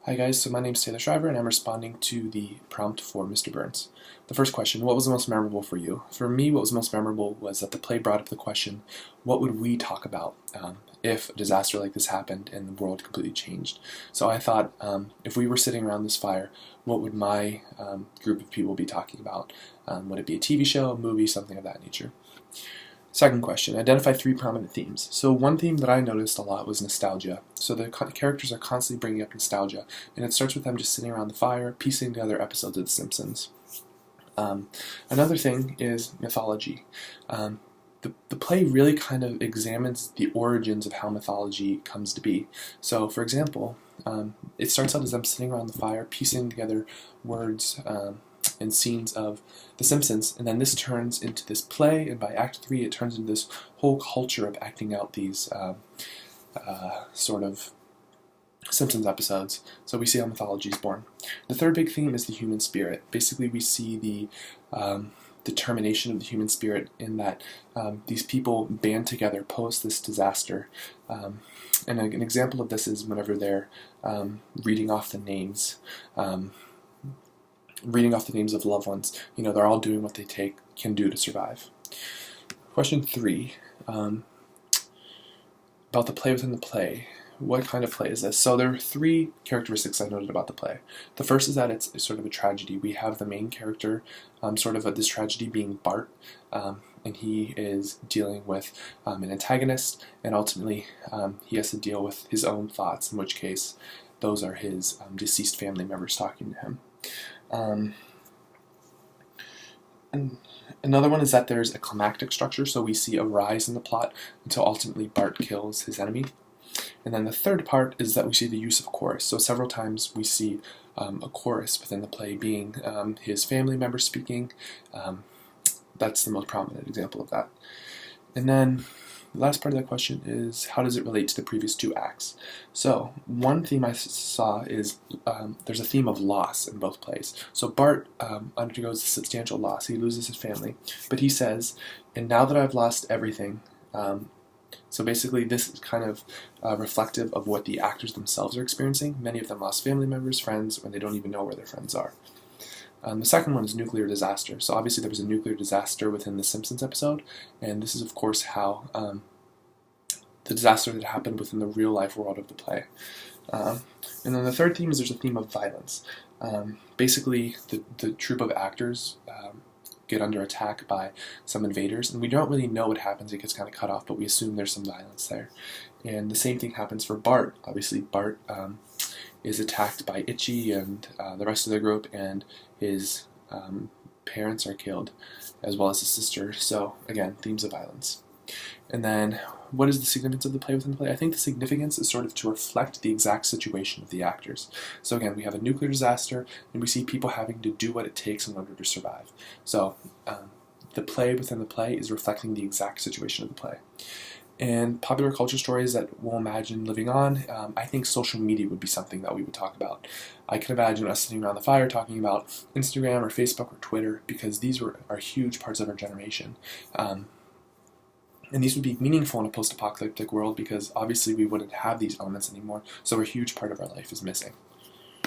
Hi guys, so my name is Taylor Shriver and I'm responding to the prompt for Mr. Burns. The first question, what was the most memorable for you? For me, what was most memorable was that the play brought up the question, what would we talk about if a disaster like this happened and the world completely changed? So I thought, if we were sitting around this fire, what would my group of people be talking about? Would it be a TV show, a movie, something of that nature? Second question, identify three prominent themes. So one theme that I noticed a lot was nostalgia. So the characters are constantly bringing up nostalgia, and it starts with them just sitting around the fire, piecing together episodes of The Simpsons. Another thing is mythology. The play really kind of examines the origins of how mythology comes to be. So, for example, it starts out as them sitting around the fire, piecing together words and scenes of The Simpsons, and then this turns into this play, and by Act 3 it turns into this whole culture of acting out these sort of Simpsons episodes. So we see how mythology is born. The third big theme is the human spirit. Basically we see the determination of the human spirit in that these people band together post this disaster. And an example of this is whenever they're reading off the names of loved ones. You know, they're all doing what they can do to survive. Question 3, about the play within the play. What kind of play is this? So there are three characteristics I noted about the play. The first is that it's sort of a tragedy. We have the main character, this tragedy being Bart, and he is dealing with an antagonist, and ultimately he has to deal with his own thoughts, in which case those are his deceased family members talking to him. And another one is that there's a climactic structure, so we see a rise in the plot until ultimately Bart kills his enemy. And then the third part is that we see the use of chorus. So several times we see a chorus within the play being his family member speaking. That's the most prominent example of that. And then the last part of that question is, how does it relate to the previous two acts? So one theme I saw is there's a theme of loss in both plays. So Bart undergoes a substantial loss. He loses his family. But he says, and now that I've lost everything, so basically this is kind of reflective of what the actors themselves are experiencing. Many of them lost family members, friends, when they don't even know where their friends are. The second one is nuclear disaster. So obviously there was a nuclear disaster within the Simpsons episode, and this is of course how the disaster that happened within the real life world of the play. And then the third theme is there's a theme of violence. Basically the troupe of actors get under attack by some invaders, and we don't really know what happens. It gets kind of cut off, but we assume there's some violence there. And the same thing happens for Bart. Obviously Bart is attacked by Itchy and the rest of the group, and his parents are killed, as well as his sister. So again, themes of violence. And then, what is the significance of the play within the play? I think the significance is sort of to reflect the exact situation of the actors. So again, we have a nuclear disaster, and we see people having to do what it takes in order to survive. So the play within the play is reflecting the exact situation of the play. And popular culture stories that we'll imagine living on, I think social media would be something that we would talk about. I can imagine us sitting around the fire talking about Instagram or Facebook or Twitter, because these are huge parts of our generation. And these would be meaningful in a post-apocalyptic world because obviously we wouldn't have these elements anymore, so a huge part of our life is missing.